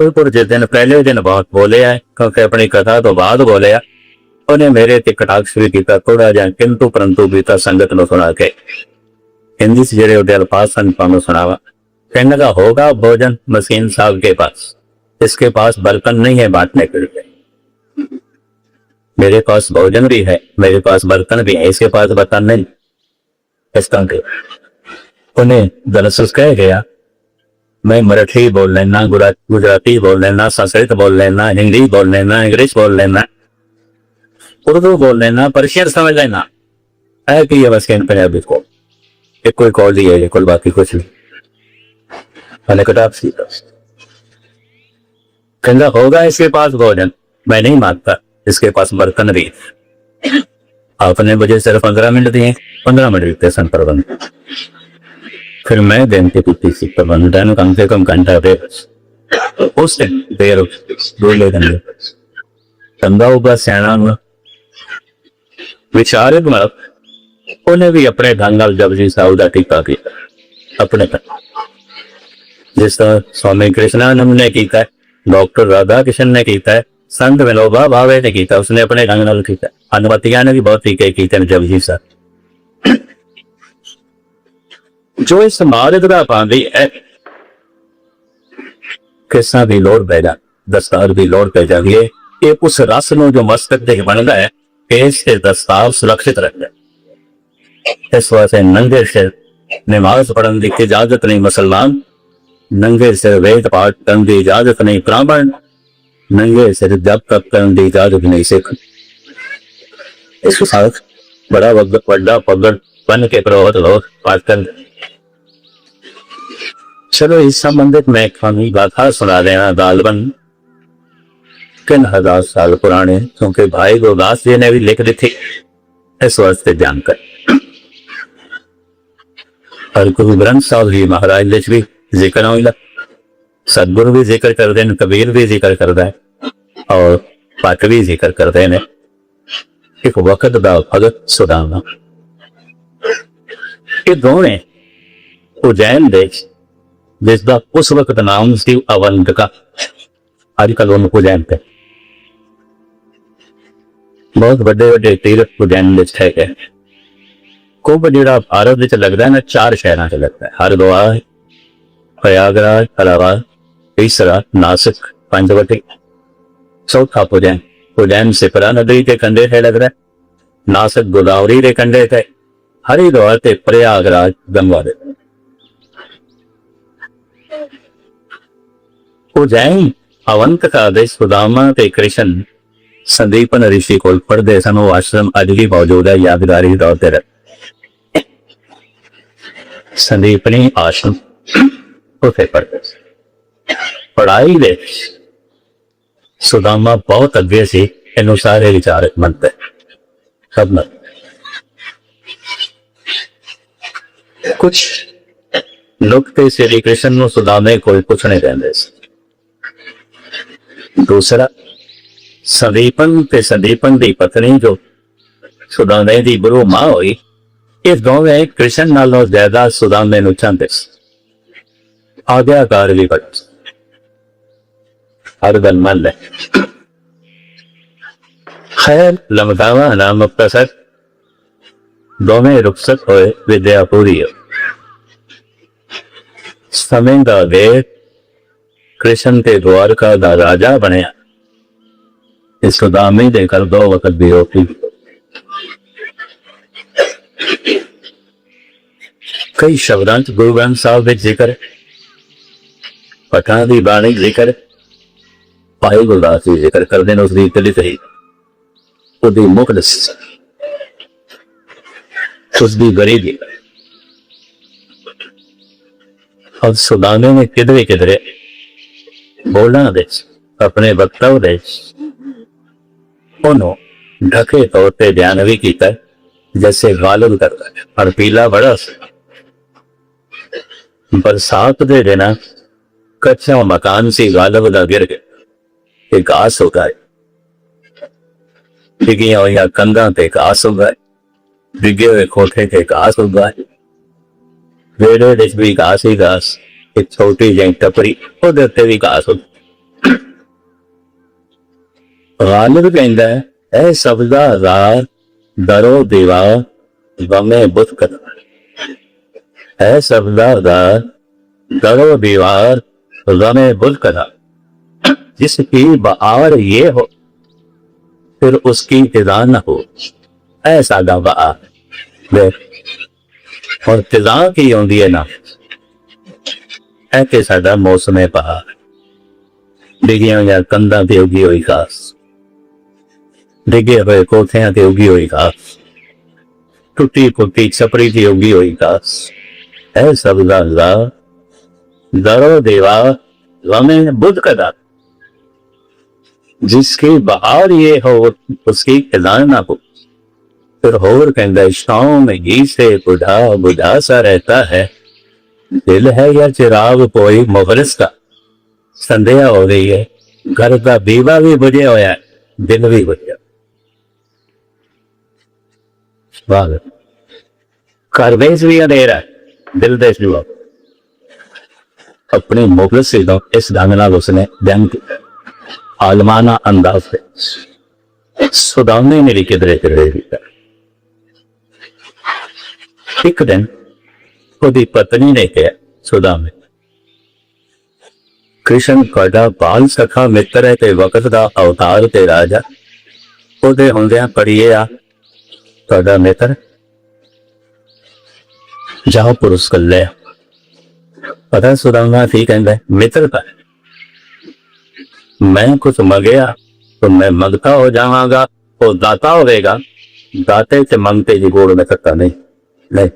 बिल्कुल जिस दिन पहले दिन बहुत बोले है क्योंकि अपनी कथा तो बाद बोले है उन्हें मेरे ते कटाक्ष भी किया थोड़ा जहा किंतु परंतु बीता संगत न सुना के हिंदी से जेडे उदे अल्फाज सन पानो सुनावा। कहने का होगा भोजन मसीन साहब के पास, इसके पास बर्तन नहीं है बांटने के लिए। मेरे पास भोजन भी है, मेरे पास बर्तन भी है, इसके पास बर्तन नहीं। इसका उन्हें दरअसल कह गया मैं मराठी बोल लेना, गुजराती बोल लेना, संस्कृत बोल लेना, हिंदी बोल लेना, इंग्लिश बोल लेना, उर्दू बोल लेना, पर्शियन समझ लेना है कि ये बस पंजाबी को एक कोई कॉल दिया है कोई बाकी कुछ नहीं। मैंने कटाप सी कहना होगा इसके पास भोजन, मैं नहीं मानता, इसके पास बर्तन भी। आपने मुझे सिर्फ 15 मिनट दिए, 15 मिनट बीते सन प्रबंध। फिर मैं दिन के पीती सी प्रबंध कम से कम घंटा देर उस दिन देर बोले धंधा होगा सियाणा विचारित उन्हें भी अपने ढंग नाल जपजी साहब का टीका किया अपने जिस तरह स्वामी कृष्णानंद ने किया, डॉक्टर राधा कृष्ण ने किया, संत विनोबा भावे ने किया, उसने अपने ढंग नाल किया। अनुमतियां ने भी बहुत टीके किए जपजी साहब। जो इस मार्ग का पांदी है किसा भी लोड़ पै जा, दस्तार भी लोड़ पै जाती है, ये उस रस नो जो मस्तक दे बनता है इससे दस्तार सुरक्षित रहता है। इस वास्ते नंगे सिर नमाज पढ़ने की इजाजत नहीं मुसलमान, नंगे सिर वेद पाठ करने की इजाजत नहीं ब्राह्मण, नंगे सिर जब तक करने की इजाजत नहीं सिख। इसके साथ बड़ा बड़ा पगड़ बन के प्रवत लोग पाठ कर। चलो इस संबंधित मैं खानी गाथा सुना देना दालबन किन 1000 साल पुराने, क्योंकि भाई गुरदास जी ने भी लिख दी थी इस वास्ते जानकर। और गुरु ग्रंथ साहब जी महाराज ने भी जिक्र होगा, सदगुरु भी जिक्र करते हैं, कबीर भी जिक्र करता है और भट्ट भी जिक्र करते हैं। एक वक्त का भगत सुदामा, ये दोनों उज्जैन देश जिसका उस वक्त नाम सी अवंतिका, अजकल उज्जैन पे बहुत बड़े बड़े तीर्थ उज्जैन है गए। कुंभ जो भारत लगता है ना 4 शहरों से लगता है, हरिद्वार, प्रयागराज, इलाहाबाद, तीसरा नासिक, पंचवटी, चौथा उज्जैन। उज्जैन सिपरा नदी के कंधे से लग रहा है, नासिक गोदावरी के कंधे से, हरिद्वार ते प्रयागराज गंगा दे। उज्जैन अवंतिका दे सुदामा ते कृष्ण संदीपन ऋषि को पढ़ते सन। वो आश्रम अज भी मौजूद है, यादगारी तौर पर संदीपनी आश्रम उसे पढ़ते। पढ़ाई दे सुदामा बहुत अगे से इन सारे विचारक मनते सब मन। कुछ नुक्ते श्री कृष्ण सुदामे को पूछने देंगे। दूसरा संदीपन ते संदीपन की पत्नी जो सुदामे की गुरु मां हुई, इस दोवें कृष्ण नालों ज्यादा सुदामे नूं चाहते आज्ञाकार भी बड़ा हर गल मन ले। खैर लमकावा नाम प्रसर दोवें रुखसत होए, विद्या पूरी हो। समय का देर कृष्ण के द्वारका का राजा बनया। इस सुदामे देकर 2 वक्त भी होती। कई शब्दांत गुरु ग्रंथ साहब में जिक्र, पठान की बाणी जिक्र, भाई गुरदास जी जिक्र करते हैं। उसकी तली तही उसकी मुकदस उसकी गरीबी और सुदामे ने किधरे किधरे बोलना दे अपने वक्तव्य दे ढके तौर पर बयान भी किया जैसे गालिब करता है। और पीला बड़ा बरसात के दिन कच्चा मकान से गालिब का गिर गया, एक घास हो गए, डिगिया हुई कंधा ते घास हो गए, डिगे हुए कोठे के घास हो गए, वेड़े भी घास ही घास, एक छोटी जी टपरी भी घास हो। गालिब कहता है ऐ सबदा रार दरो दीवार गमे बुत कर। ऐ सबदा रार दरो दीवार गमे बुत करा। जिसकी बहार ये हो फिर उसकी फिजा न हो, ऐसा दा बहार और फिजा की आउंदी है ना, ऐ ते साडा मौसम है बहार। डिगियां होईयां कंधां ते उगी होई घास, डिगे हुए कोठियां ते उगी हुई घास, टुटी फुटी छपरी ते उगी हुई घास। ऐ सबदा ला दरो देवा गमे बुध कदा। जिसकी बहार ये हो उसकी खिजा ना हो। फिर होर कहता है शाम ही से बुढ़ा बुढ़ा सा रहता है, दिल है या चिराग कोई मुखलिस का। संध्या हो रही है, घर का दीवा भी बुझे होया है, दिल भी बुझे। घर देश भी अंधेरा है, दिल देश भी अपनी मुखलिस से तो इस ढंग नाल उसने बयान किया आलमाना अंदाज से। सुदामे मेरी किधरे किधरे एक दिन उसकी पत्नी ने कहा सुदामे कृष्ण ਤੁਹਾਡਾ बाल सखा मित्र है ते वक्त का अवतार ते राजा ਉਹਦੇ ਹੁੰਦਿਆਂ ਪੜੀਏ ਆ ਤੁਹਾਡਾ ਮਿੱਤਰ जाओ पुरुष कर ले। पता सुदामा ठीक कहता है मित्र का मैं कुछ मंगया तो मैं मंगता हो जावांगा, वो दाता होगा, दाते से मंगते जी गोड़ में सकता नहीं। नहीं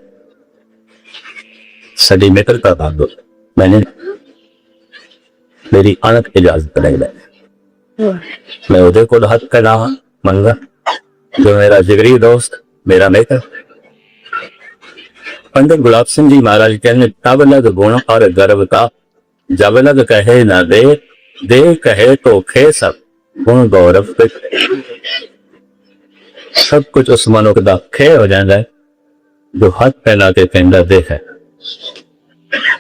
सदी मित्रता बांध दो, मैंने मेरी अनक इजाजत नहीं ले। मैं उदय को हक करना मंगा जो मेरा जिगरी दोस्त मेरा मित्र। पंडित गुलाब सिंह जी महाराज कहने तब लग गुण और गर्व का, जब लग कहे ना दे, दे कहे तो खे सब गुण गौरव पे। सब कुछ उस मनुख का खे हो जाता है जो हाथ फैला के कहता दे है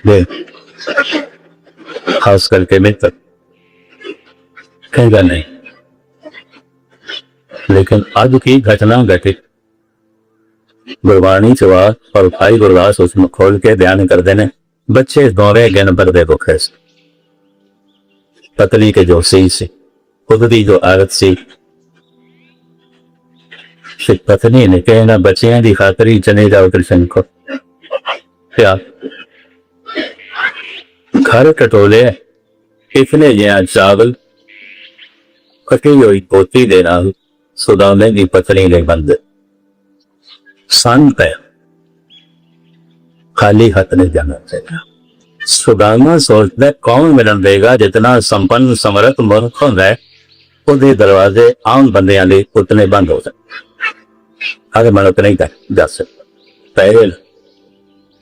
दे। खास करके मित्र कहेगा नहीं। लेकिन आज की घटना घटित गुरबाणी चवार और भाई गुरदास उसमें खोल के बयान कर देने। बच्चे दौरे गिन पर दे भुखे से, पतली के जो सी सी खुद की जो आदत सी, पत्नी ने कहना बच्चियां की खातर ही चले जाओ कृष्ण को। क्या घर टटोले इतने जया चावल कटी हुई पोती देना सुदामे की पत्नी ने बंद संत है, खाली हाथ नहीं जाना चाहिए। सुदामा सोचता कौन मिलन देगा जितना संपन्न समर्थ मनुख होता है उसके दरवाजे आम बंदियां लिए उतने बंद हो जाते। हर मनुख नहीं जा सकता। पहल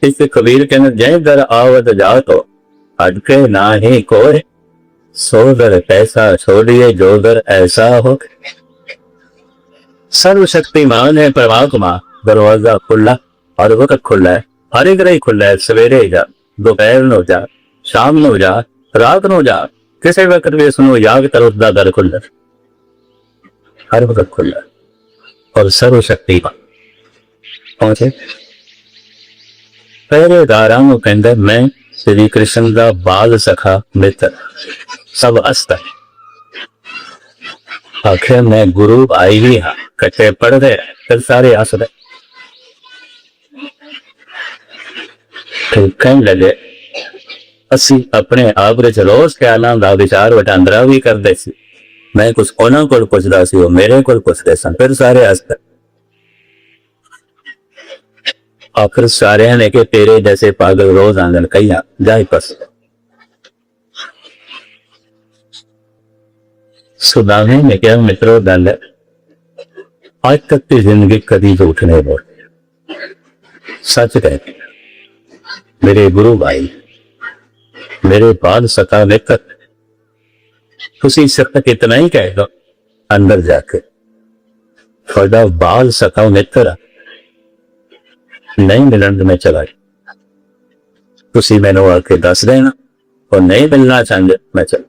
इस कबीर कहने जय दर आवत जा तो अटके ना ही कोई, सो दर पैसा छोड़िए जो दर ऐसा हो। सर्वशक्तिमान है परमात्मा, दरवाजा खुला और वक्त खुला है, हर एक रही खुला है। सवेरे जा, दोपहर नो जा, शाम नो जा, रात नो जा, किसी वक्त भी सुनो याद करो उसका दर खुला, हर वक्त खुला और सर्वशक्तिमान पहुंचे। पहरेदारा कहता मैं श्री कृष्ण का बाल सखा मित्र सब अस्त है। आखिर मैं गुरु आई ही हाँ, कट्ठे पढ़ रहे फिर सारे हस रहे। कहने लगे असी अपने आप रोज ख्यालों का विचार वटांदरा भी करते सी। मैं कुछ उन्होंने को पुछदा सी, वो मेरे को पुछते सन, फिर सारे हसते। आखिर सारे ने के तेरे जैसे पागल रोज आंगन कही जाए बस। सुदामे ने क्या मित्रों दल आज तक की जिंदगी कभी झूठ नहीं बोली, सच कहती। मेरे गुरु भाई मेरे बाल सका मित्र तुसी सिर्फ इतना ही कह दो अंदर जाके थोड़ा बाल सका मित्र नहीं मिलन में चला तुसी मैनू आके दस देना और नहीं मिलना चाहते मैं चल।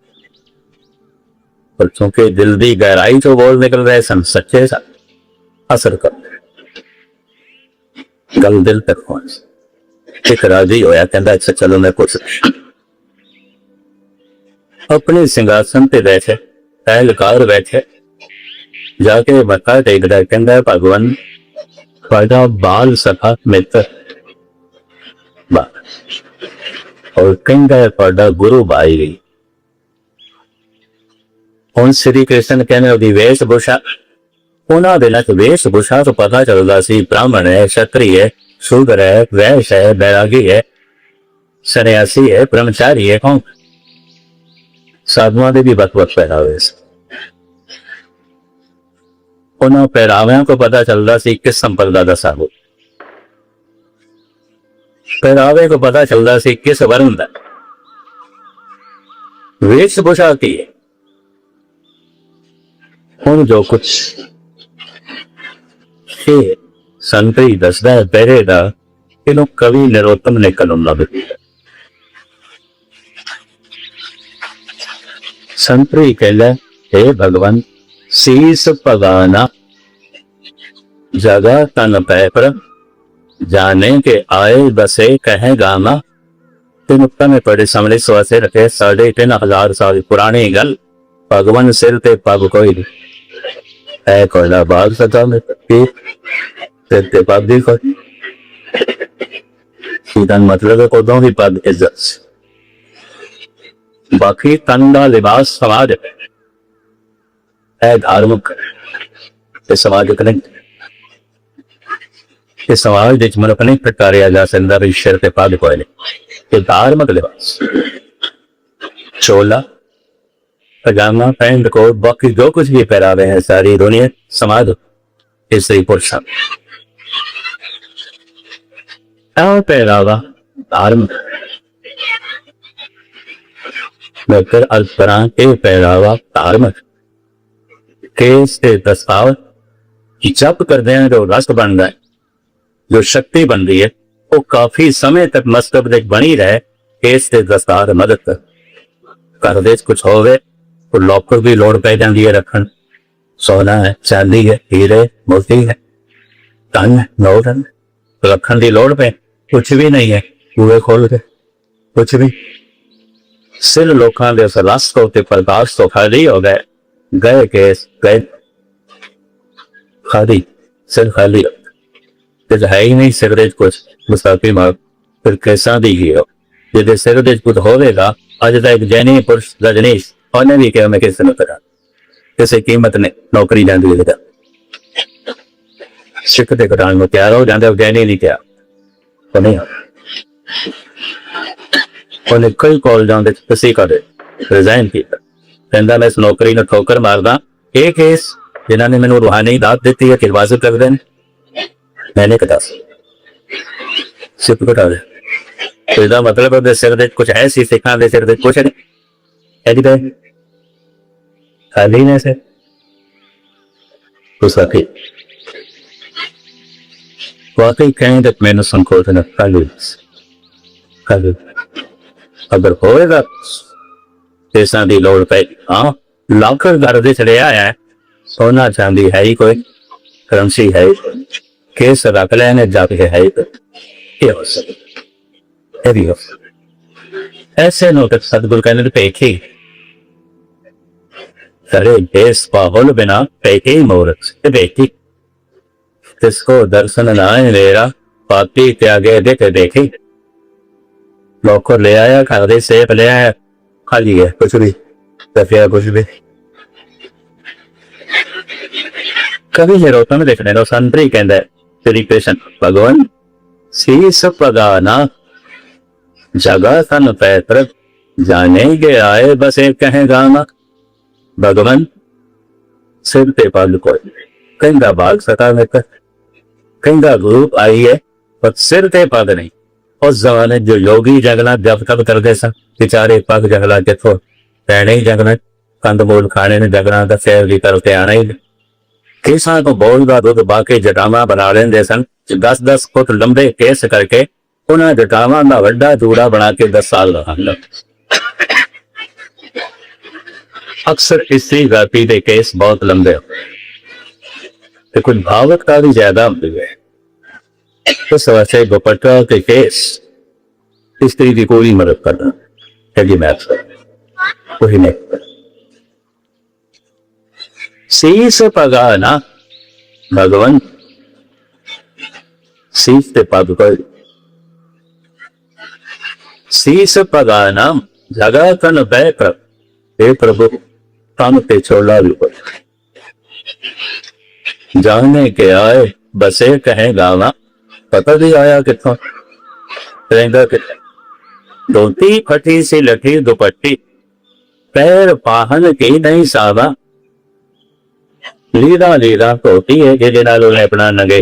पर चूंकि दिल की गहराई चो बोल निकल रहे सन, सच्चे सन, असर कर गल दिल तक पहुंच। एक राजी होया, कहता अच्छा चलो मैं कुछ अपने सिंहासन पे बैठे, पहलकार बैठे, जाके मत्था टेकदा, कहता भगवान ਤੁਹਾਡਾ बाल सखा मित्र और ਕਹਿੰਦਾ ਤੁਹਾਡਾ गुरु भाई भी। ਹੁਣ श्री कृष्ण कहने ਉਹਦੀ वेशभूषा, ਉਹਨਾਂ ਦੇ ਨਾਲ वेशभूषा ਤੋਂ ਪਤਾ ਚੱਲਦਾ ਸੀ ब्राह्मण है, क्षत्रिय है, शूद्र है, वैश्य है, बैरागी है, सन्यासी है, ब्रह्मचारी है, कौन साधुओं के भी ਵੱਖ-ਵੱਖ ਪਹਿਰਾਵੇ ਸੀ। ਉਹਨਾਂ ਪਹਿਰਾਵਿਆਂ ਤੋਂ ਪਤਾ ਚੱਲਦਾ ਸੀ ਕਿਸ ਸੰਪਰਦਾ ਦਾ ਸਾਧੂ, ਪਹਿਰਾਵੇ को पता चलता सी किस वर्ण का। वेशभूषा की है हुण जो कुछ संतरी दसदा है पहरे का, इनू कवि नरोत्तम ने कलम ला दी। संतरी कहला हे भगवान शीस पगाना जगह तन पै पर जाने के आए बसे कहे गाना। तीन में पड़े सामने स्वासे रखे 3,500 साल पुरानी गल, भगवान सिर ते पग कोई है कोयला बाग सका में सिर ते पग दी कोई सीधन मतलब है कोदों की पग इज्जत, बाकी तन का लिबास समाज है, धार्मिक समाजिक नहीं। कि समाज के मनुख नहीं प्रकारिया जा सकता भी सिर ते पग कोई नहीं। धार्मिक लिबास चोला पजामा पैंट कोट बाकी जो कुछ भी पहरावे हैं सारी दुनिया समाज स्त्री पुरुष पहरावा धार्मिक लेकर अलग तरह के पहरावा धार्मिक केस से दस्ताव जप करते हैं जो रस बनता है, जो शक्ति बन रही है वो काफी समय तक मस्तक बनी रहे। केस से दस्तार मदद कर दे कुछ होवे तो लॉकर भी लोड़ पै जाती है रखन, सोना है, चांदी है, हीरे मोती है, धन नोट रखन की लोड़ पे कुछ भी नहीं है। बूहे खोल के कुछ भी सिर लोगों के उस रस तो प्रकाश तो खाली हो गए, गए केस गए खाली, सिर खाली है ही नहीं। सिर कुछ मुसाफी मार फिर कैसा दी गई हो जिसे सिर कुछ होगा। अज तक एक जैनी पुरुष रजनीश उन्हें भी कहा मैं किसी ने करा किसी कीमत ने नौकरी जाती है सिख के कटाने में तैयार हो जाते, जैनी नहीं क्या उन्हें कई कॉलेजों के किसी का रिजाइन किया, कहता मैं इस नौकरी ने ठोकर मारदा। ये केस जिन्होंने मैंने रूहानी दात दी है किरवाज कर दें, मैंने कटा सिर्फ कटा दे तो मतलब सिर कुछ है सी सिखा दे सिर कुछ नहीं खाली ने से वाकई कहें तो मैंने संकोच न खाली अगर होएगा पैसा की लोड़ पे हाँ लाकर घर दे चले आया है, सोना चांदी है ही कोई, करेंसी है ही कोई, केस रख लेने जाके है ही कोई, हो सकता भी हो ऐसे नोट सदगुरु कहने पेखी करे देश पाहुल बिना पेखी मूर्ख से बेटी जिसको दर्शन ना मेरा पापी त्यागे देख देखी। नौकर ले आया घर सेब ले आया खाली है कुछ भी दफिया कुछ भी। कभी निरोत्तम में देखने को संतरी कहता है श्री कृष्ण भगवान शीस पगाना जगह सन पैतृक जाने के आए बस एक कहें गाना। भगवान सिर पे पग कोई कहता भाग सका में कहता ग्रुप आई है पर सिर ते पग नहीं। उस जमाने जो योगी जंगल जब तब करते सन बेचारे पग जंगल कितों पैने ही जंगल कंद मूल खाने ने जंगल का सैर भी करके आना ही। केसा को बोल का दुध बाके जटावा बना लेंदे सन 10-10 फुट लंबे केस करके उन्हें जटावा का वड्डा जूड़ा बना के 10 साल रहा। अक्सर स्त्री जाति के केस बहुत लंबे होते हैं, कुछ भावुकता भी ज्यादा होती है। इस वजह दुपट्टा के केस स्त्री की कोई मदद करना है मैं कोई नहीं। शीस पगाना भगवान शीस ते पग को शीस पगाना जगह कन बैकर हे प्रभु तन ते छोड़ा जाने के आए बसे कहे गावा पता भी आया किथों रहेगा कि धोती फटी सी लठी दुपट्टी पैर पाहन की नहीं सावा लीरा लीरा धोती है जिहदे नाल उन्हें अपना नंगे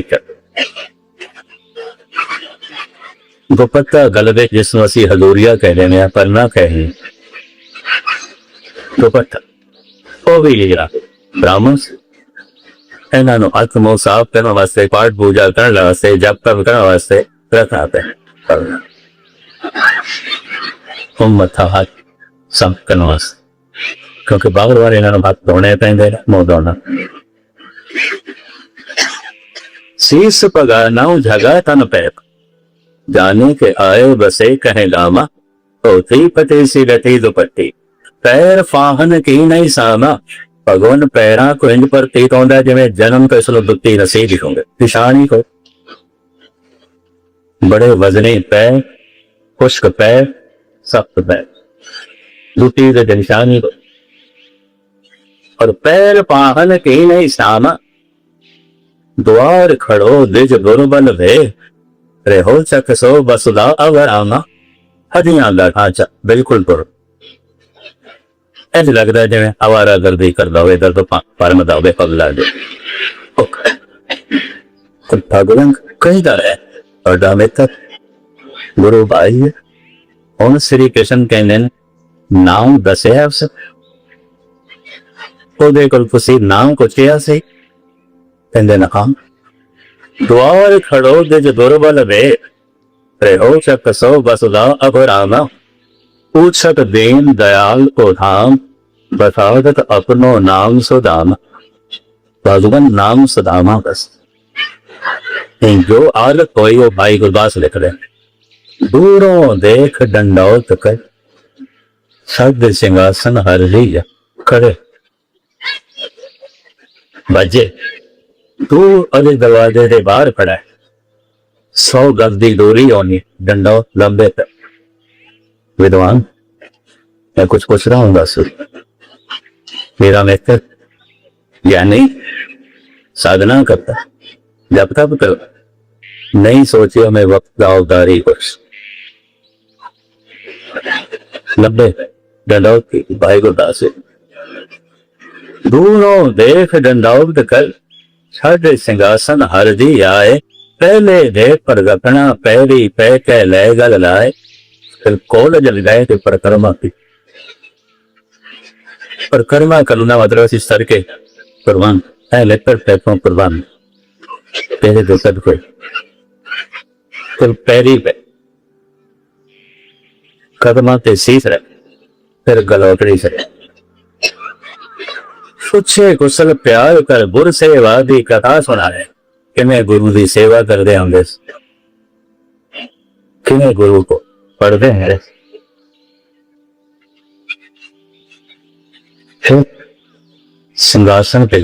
दुपट्टा गल विच जिसनूं असीं हजूरिया कहते हैं पर ना कहें दुपट्टा वो भी लीरा ब्राह्मण इन्हां नूं हथ मूंह साफ करने वास्ते पाठ पूजा करने वास्ते जप तप करने वास्ते रखना पैंदा मत्था हाथ साफ करने वास्ते क्योंकि बाहर वाले इन्हां नूं हाथ धोने पैंदे ने मूंह धोना। शीस पगा नाउ जगा तन पैप जाने के आए बसे कहे लामा धोती फटी सी लठी दुपट्टी पैर फाहन की नहीं सामा भगवान पैरा को इंज प्रतीत होता जिवें जन्म तो इसलो दुत्ती नसीब होंगे निशानी को बड़े वजनी पैर खुश्क पैर सख्त पैर दुत्ती के निशानी को और पैर पाहन की नहीं सामा द्वार खड़ो दिज दुर्बल वे रेहो चक सो बसुदा अवर आमा हदियां दा ढांचा बिल्कुल पुर इंज लगता जिवें आवारा गर्दी करदा होवे दर्द परमदा होवे पगला दे भगवान कहदा है और मित्र गुरु भाई हुण श्री कृष्ण कहंदे ने नाम दसिया उस ओदे कोल तुसीं नाम पुछिया सी कहंदे ने हां द्वार खड़ो दिज दुर्बल वे रेहो चक सो बसुदा अभरामा पूछत दीन दयाल को धाम बतावत अपनो नाम सुदामा भगवान नाम सुदामा बस जो आदत कोई वो भाई गुरदास लिख रहे दूरों देख डंडौत कर सद सिंहासन हर लिया खड़े बजे तू अरे दरवाजे के बाहर खड़ा है 100 गज की दूरी होनी डंडौत लंबे तक विद्वान मैं कुछ पूछ रहा हूं दस मेरा मित्र ज्ञानी साधना करता जब तक कर नहीं सोचियो मैं वक्त दावदारी कुछ लंबे डंडौत की भाई को दास दूरों देख डंडौत कर छड़ सिंहासन हर दी आए पहले देख पर गपना पैरी पै के ले गल लाए फिर कोल जल गए थे परिक्रमा की परिक्रमा करुणा मतलब इस सर के कुर्बान है लेकर पैसों कुर्बान पहले दो कद कोई फिर पैरी पे कदमा ते सीस रहे फिर गलौटड़ी से सुचे कुशल प्यार कर बुर सेवा दी कथा सुना है कि मैं गुरु की सेवा कर दे होंगे कि मैं गुरु को पढ़ते हैं फिर सिंहासन पे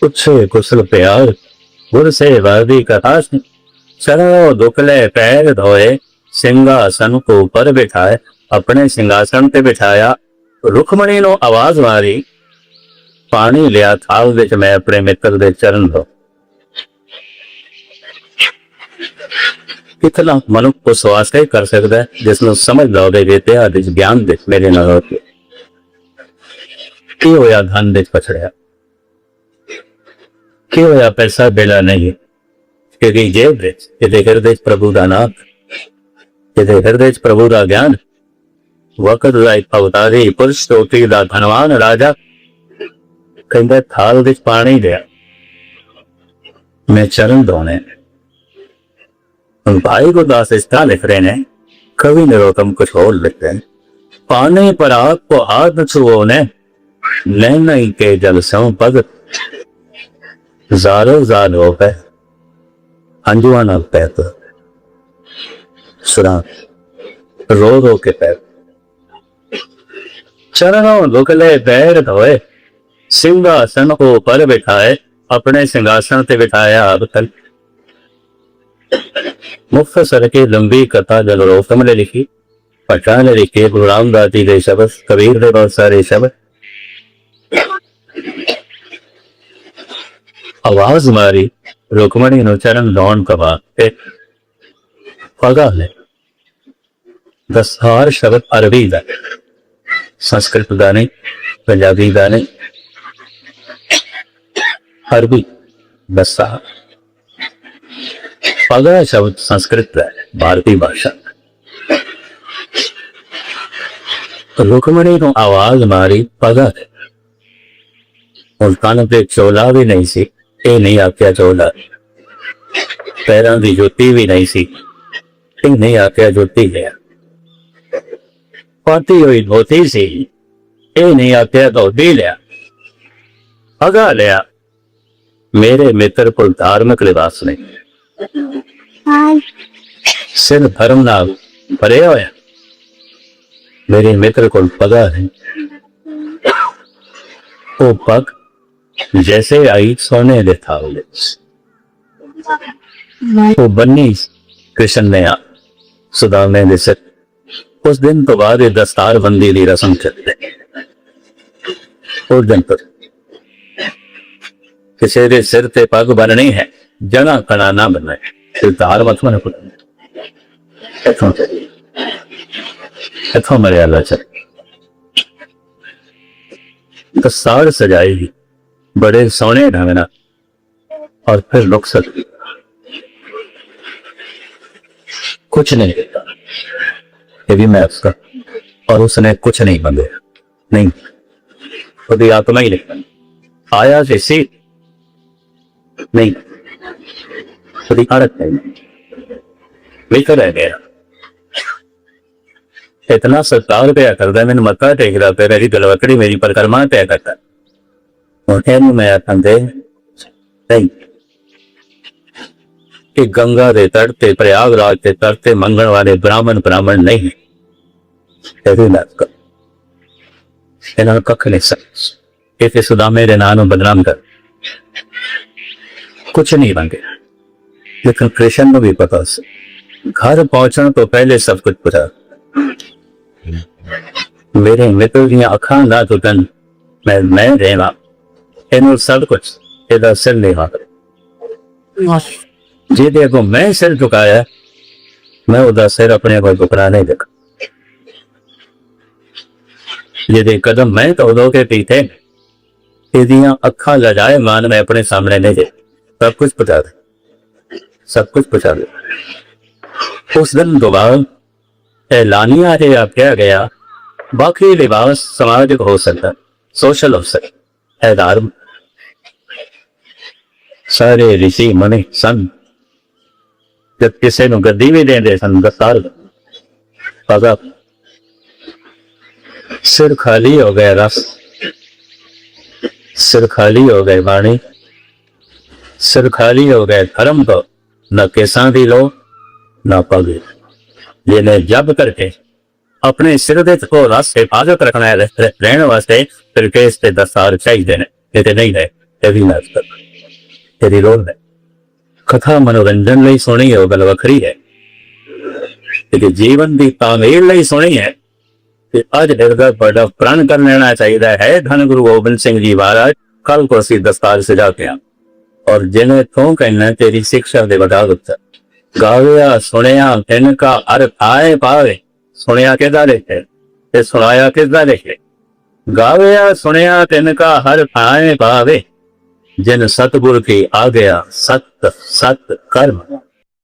उच्छे कुशल प्यार गुर से वादी कथा चलो दुखले पैर धोए सिंहासन को ऊपर बिठाए अपने सिंहासन पे बिठाया रुक्मणी नो आवाज मारी पानी लिया थाल विच मैं अपने मित्र दे चरण धो कितना मनुष्य को स्वास्थ्य कर सकता है जिसमें समझ लो इतिहास ज्ञान दे मेरे नाल की होया धन दे पछड़िया की होया पैसा बेला नहीं क्योंकि जेब दे हृदय प्रभु का नाम हृदय प्रभु का ज्ञान वक्त अवतारी पुरुष चोटी का धनवान राजा कहते थाल विच पानी दिया मैं चरण धोने भाई गुरदास इस तरह लिख रहे हैं कवि नरोत्तम कुछ और लिखते हैं पाने पर आपको हाथ छुओ ने, नैन के जल सो भगत, जारो जार हो पे अंजुआ न पैत, सुना रो रो के पैत, चरणों लुकले पैर धोए, सिंहासन को पर बिठाए, अपने सिंहासन से बिठाया अब तक। मुख्तसर की लंबी कथा जलरोतम ने लिखी, पठान ने लिखी, गुरु रामदास जी के शब्द, कबीर ने बहुत सारे शब्द। आवाज मारी रुकमणी नु चरण लौन कवा पगा ने दसार शब्द अरबी का, संस्कृत का नहीं, पंजाबी का नहीं, अरबी दसार। पगा शब्द संस्कृत है, भारतीय भाषा। रुकमणी को आवाज मारी पगा ने, मुल्कान पे चोला भी नहीं सी, ये नहीं आख्या चोला, पैरों की जुत्ती भी नहीं सी, ये नहीं आख्या जुत्ती लिया, पाती हुई धोती सी, ये नहीं आख्या धोती लिया, पगा लिया। मेरे मित्र को धार्मिक लिबास नहीं, सिर धर्म नाल भरे होया, मेरे मित्र को पगा नहीं। वो पग जैसे आई सोने दे था, वो बन्नी कृष्ण ने सुदामे दे सिर। उस दिन तो बाद दस्तार बंदी की रस्म चलती, उस दिन तो किसी के सिर ते पग बननी है, जना कना ना बनना है, सिरदार मत मन इथों मर्यादा चल। दस्तार सजाएगी बड़े सोने ढंग ना, और फिर रुक सकती, कुछ नहीं देता, ये भी मैं उसका, और उसने कुछ नहीं बंदे नहीं, खुद आत्मा ही नहीं आया जैसी नहीं, खुद अड़क नहीं, बेहतर रह गया। इतना सत्कार पे करता, मैंने मत्था टेकदा पे, मेरी गलवकड़ी मेरी परिक्रमा पे करता, मैं आखंदे नहीं कि गंगा के तट ते प्रयागराज के तट ते मंगण वाले ब्राह्मण ब्राह्मण नहीं है, इन्होंने कख नहीं सकते, इसे सुदामे के नाम बदनाम कर कुछ नहीं बन गया। लेकिन कृष्ण को भी पता, घर पहुंचने तो पहले सब कुछ पता। मेरे मित्र दी अखां ना टुटन, मैं रहना, इन सब कुछ एदा सिर नहीं हाथ, जिहदे अगों मैं सिर झुकाया, मैं उदा सिर अपने को झुकना नहीं देखा। जिहदे कदम मैं तो उदों के पीछे, एदियां अखां लजाए मान मैं अपने सामने नहीं दे, सब कुछ पहुंचा दे, सब कुछ पहुंचा दे। उस दिन दोबारा ऐलानिया है आख्या गया, बाकी लिबास सामाजिक हो सकता, सोशल हो सकता है, धर्म सारे ऋषि मुनि सन, जब किसी को गद्दी भी देंदे सन, दस्तार पगा, सिर खाली हो गए रस, सिर खाली हो गए वाणी, सिर खाली हो गए धर्म तो, न केसा दी लो न पग, जिन्हें जब करके अपने सिर दे को रस हिफाजत रखना है रहने वास्ते, फिर केस ते दस्तार चाहिए ने, ये नहीं रहे, ये भी मैं तेरी रोल है। कथा मनोरंजन ਲਈ सुनी है, गल वखरी है, लेकिन जीवन की तामीर ਲਈ सुनी है कि अज निर्गत बड़ा प्रण कर लेना चाहिए है। धन गुरु गोबिंद सिंह जी महाराज कल को असी दस्तार सजाते हैं, और जिन्हें तू कहना तेरी शिक्षा दे बता उत्तर, गाविया सुनिया तिनका अर्थ आए पावे, सुनिया किदा लिखे ते सुनाया किदा लिखे, गाविया सुनिया तिनका हर आए पावे, जिन सतगुर की आ गया सत सत कर्म।